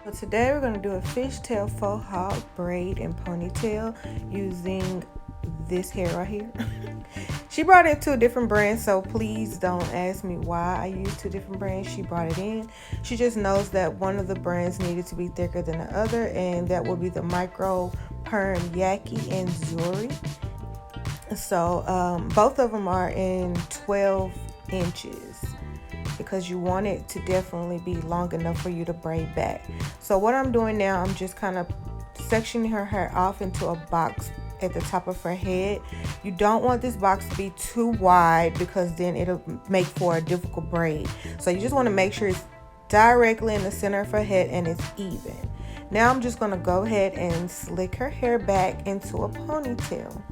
So today we're going to do a fishtail FoHawk braid and ponytail using this hair right here. She brought it to a different brand, so please don't ask me why I used two different brands. She brought it in. She just knows that one of the brands needed to be thicker than the other, and that will be the micro perm Yaki and Zury. So both of them are in 12 inches because you want it to definitely be long enough for you to braid back. So what I'm doing now, I'm just kind of sectioning her hair off into a box at the top of her head. You don't want this box to be too wide because then it'll make for a difficult braid. So you just want to make sure it's directly in the center of her head and it's even. Now I'm just going to go ahead and slick her hair back into a ponytail.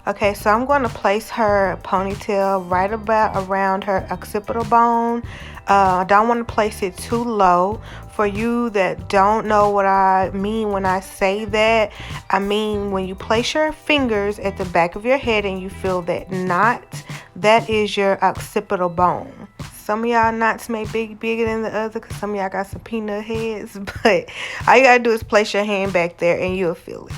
Okay, so I'm going to place her ponytail right about around her occipital bone. I don't want to place it too low. For you that don't know what I mean when I say that, I mean when you place your fingers at the back of your head and you feel that knot, that is your occipital bone. Some of y'all knots may be bigger than the other because some of y'all got some peanut heads, but all you gotta do is place your hand back there and you'll feel it.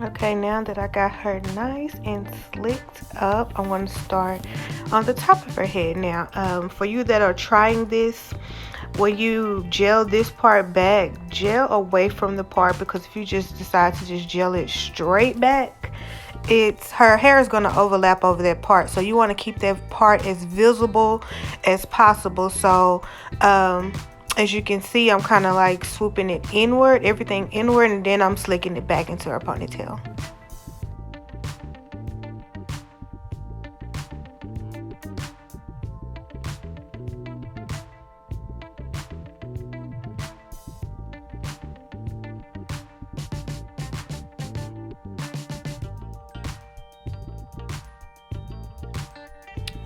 Okay, now that I got her nice and slicked up, I'm going to start on the top of her head. Now, for you that are trying this, when you gel this part back, gel away from the part, because if you just decide to just gel it straight back, her hair is going to overlap over that part. So you want to keep that part as visible as possible. So, as you can see, I'm kind of like swooping it inward, everything inward, and then I'm slicking it back into her ponytail.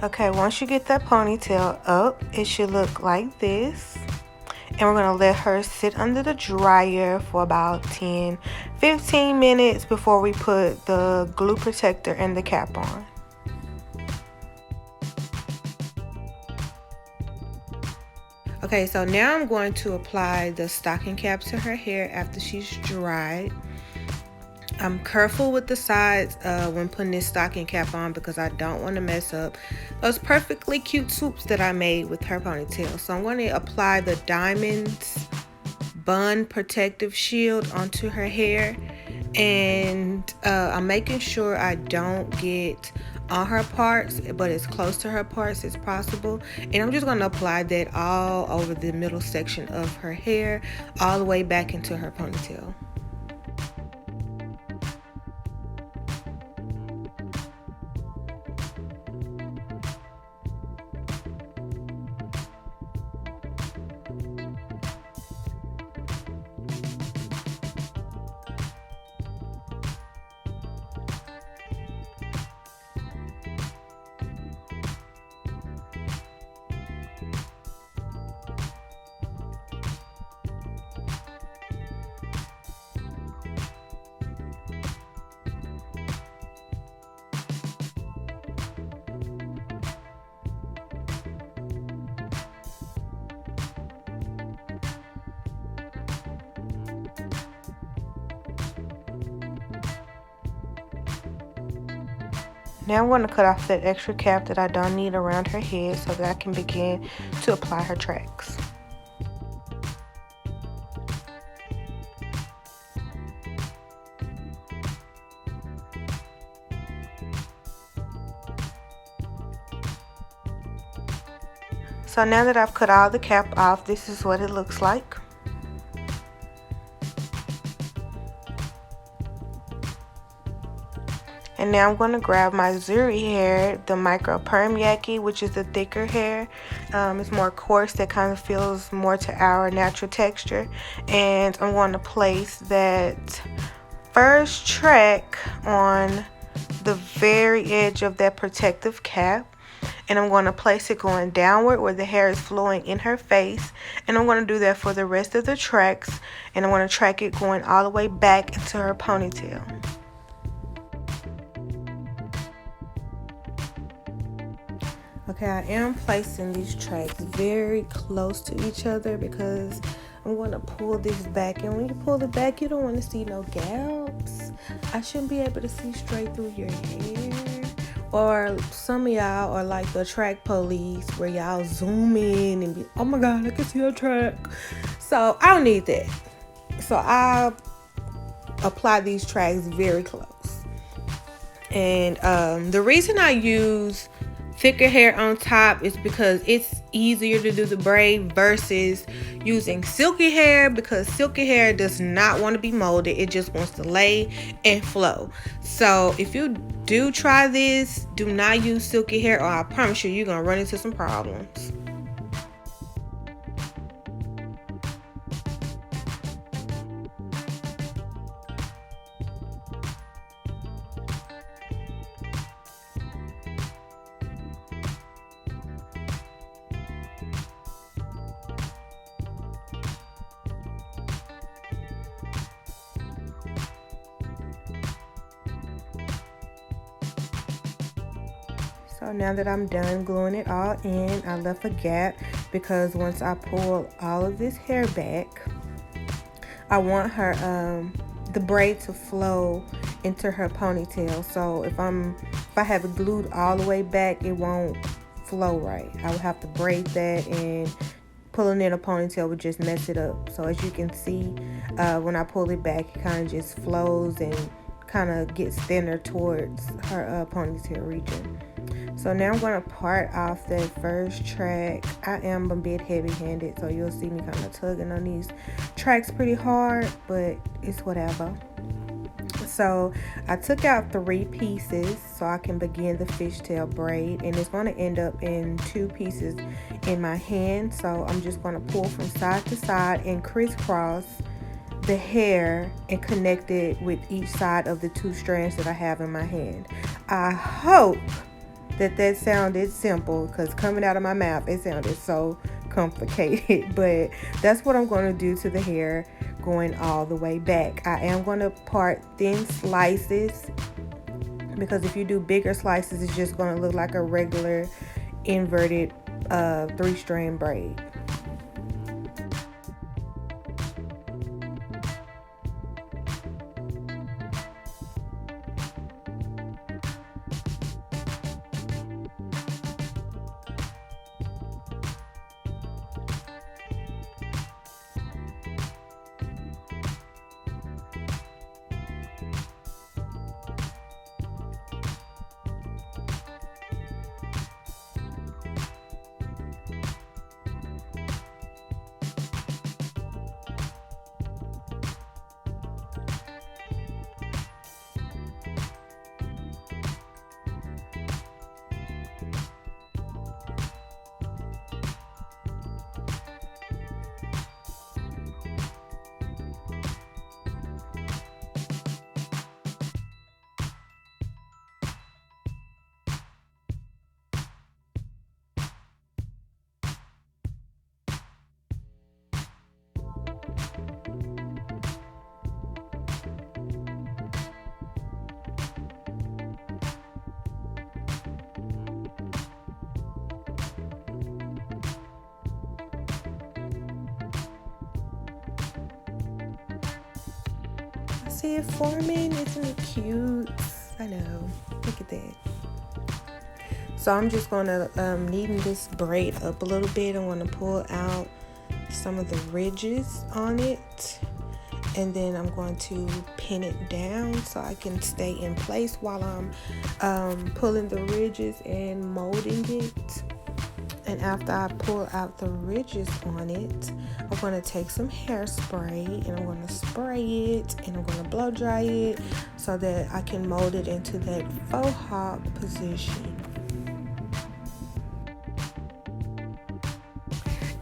Okay, once you get that ponytail up, it should look like this. And we're going to let her sit under the dryer for about 10-15 minutes before we put the glue protector and the cap on. Okay, so now I'm going to apply the stocking cap to her hair after she's dried. I'm careful with the sides when putting this stocking cap on because I don't want to mess up those perfectly cute swoops that I made with her ponytail. So I'm going to apply the Diamonds Bun Protective Shield onto her hair, and I'm making sure I don't get on her parts, but as close to her parts as possible. And I'm just going to apply that all over the middle section of her hair, all the way back into her ponytail. Now I'm going to cut off that extra cap that I don't need around her head so that I can begin to apply her tracks. So now that I've cut all the cap off, this is what it looks like. And now I'm going to grab my zury hair, the micro perm yaki, which is the thicker hair. It's more coarse, that kind of feels more to our natural texture. And I'm going to place that first track on the very edge of that protective cap. And I'm going to place it going downward where the hair is flowing in her face. And I'm going to do that for the rest of the tracks. And I'm going to track it going all the way back into her ponytail. Okay, I am placing these tracks very close to each other because I'm going to pull this back. And when you pull it back, you don't want to see no gaps. I shouldn't be able to see straight through your hair. Or some of y'all are like the track police where y'all zoom in and be, oh my God, I can see a track. So I don't need that. So I apply these tracks very close. And the reason I use thicker hair on top is because it's easier to do the braid versus using silky hair, because silky hair does not want to be molded. It just wants to lay and flow. So if you do try this, do not use silky hair, or I promise you're gonna run into some problems. So now that I'm done gluing it all in, I left a gap because once I pull all of this hair back, I want her the braid to flow into her ponytail. So if I have it glued all the way back, it won't flow right. I would have to braid that, and pulling in a ponytail would just mess it up. So as you can see, when I pull it back, it kind of just flows and kind of gets thinner towards her ponytail region. So now I'm going to part off that first track. I am a bit heavy-handed, so you'll see me kind of tugging on these tracks pretty hard, but it's whatever. So I took out 3 pieces so I can begin the fishtail braid, and it's going to end up in 2 pieces in my hand. So I'm just going to pull from side to side and crisscross the hair and connect it with each side of the 2 strands that I have in my hand. I hope that sounded simple, because coming out of my mouth it sounded so complicated, but that's what I'm going to do to the hair going all the way back. I am going to part thin slices, because if you do bigger slices, it's just going to look like a regular inverted 3-strand braid. See it forming? Isn't it cute? I know. Look at that. So I'm just going to neaten this braid up a little bit. I'm going to pull out some of the ridges on it, and then I'm going to pin it down so I can stay in place while I'm pulling the ridges and molding it. And after I pull out the ridges on it, I'm going to take some hairspray and I'm going to spray it and I'm going to blow dry it so that I can mold it into that faux hawk position.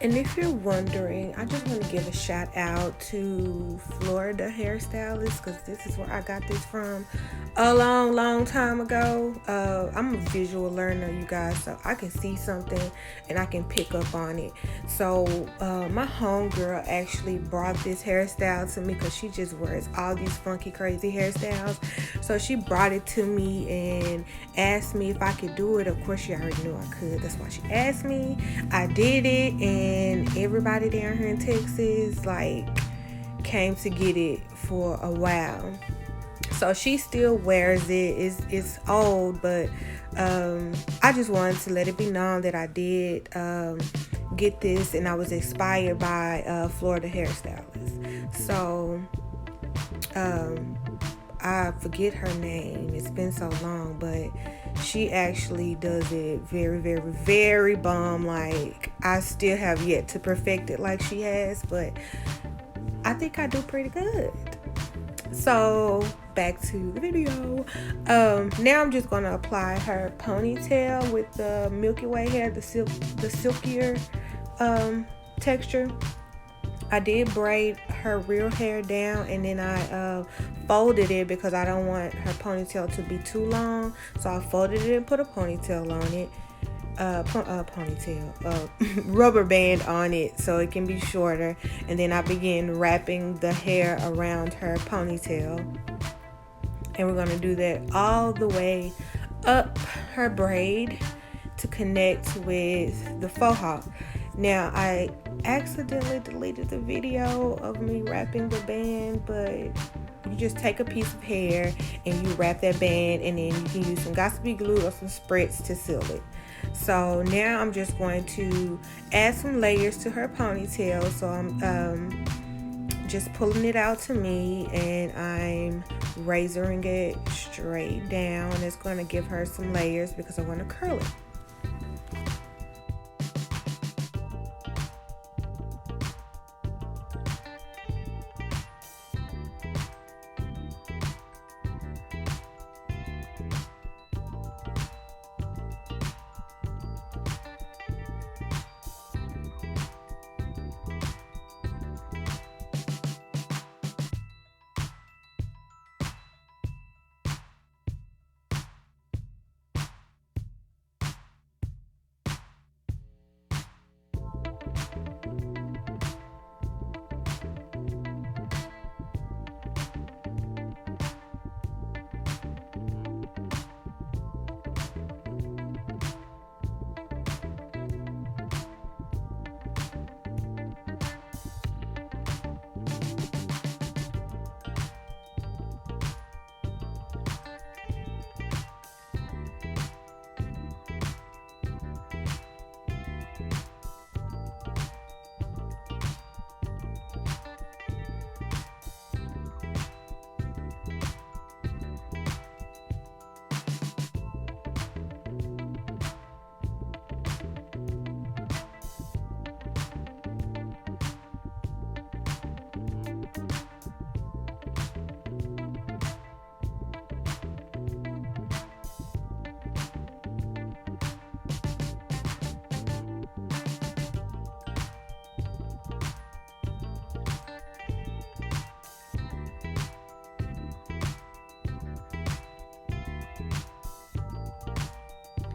And if you're wondering, I just want to give a shout out to Florida hairstylists, because this is where I got this from a long time ago. I'm a visual learner, you guys, so I can see something and I can pick up on it. So my homegirl actually brought this hairstyle to me because she just wears all these funky, crazy hairstyles. So she brought it to me and asked me if I could do it. Of course, she already knew I could. That's why she asked me. I did it, and everybody down here in Texas came to get it for a while. So she still wears it. It's old, but I just wanted to let it be known that I did get this, and I was inspired by Florida hairstylists. So I forget her name. It's been so long, but she actually does it very bomb. I still have yet to perfect it like she has, but I think I do pretty good. So back to the video. Now I'm just gonna apply her ponytail with the Milky Way hair, the silkier texture. I did braid her real hair down, and then I folded it because I don't want her ponytail to be too long. So I folded it and put a ponytail on it. Rubber band on it so it can be shorter. And then I began wrapping the hair around her ponytail. And we're going to do that all the way up her braid to connect with the faux hawk. Now, I accidentally deleted the video of me wrapping the band, but you just take a piece of hair and you wrap that band, and then you can use some gossipy glue or some spritz to seal it. So now I'm just going to add some layers to her ponytail. So I'm just pulling it out to me, and I'm razoring it straight down. It's going to give her some layers because I want to curl it.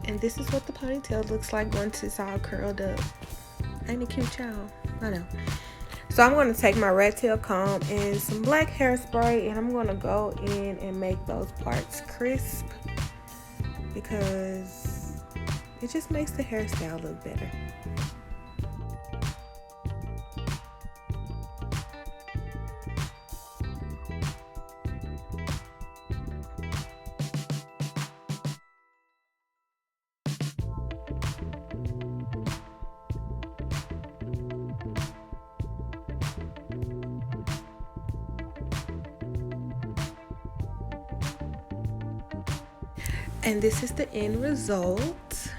And this is what the ponytail looks like once it's all curled up. Ain't it cute, child? I know. So I'm going to take my rat tail comb and some black hairspray, and I'm going to go in and make those parts crisp because it just makes the hairstyle look better. And this is the end result.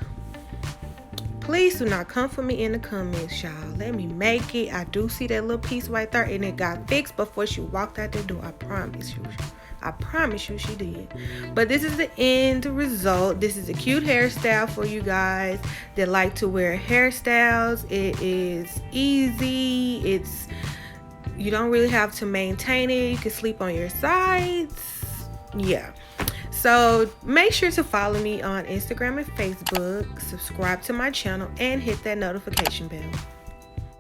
Please do not come for me in the comments, y'all. Let me make it. I do see that little piece right there, and it got fixed before she walked out the door. I promise you. I promise you she did. But this is the end result. This is a cute hairstyle for you guys that like to wear hairstyles. It is easy. You don't really have to maintain it. You can sleep on your sides. Yeah. So make sure to follow me on Instagram and Facebook, subscribe to my channel, and hit that notification bell.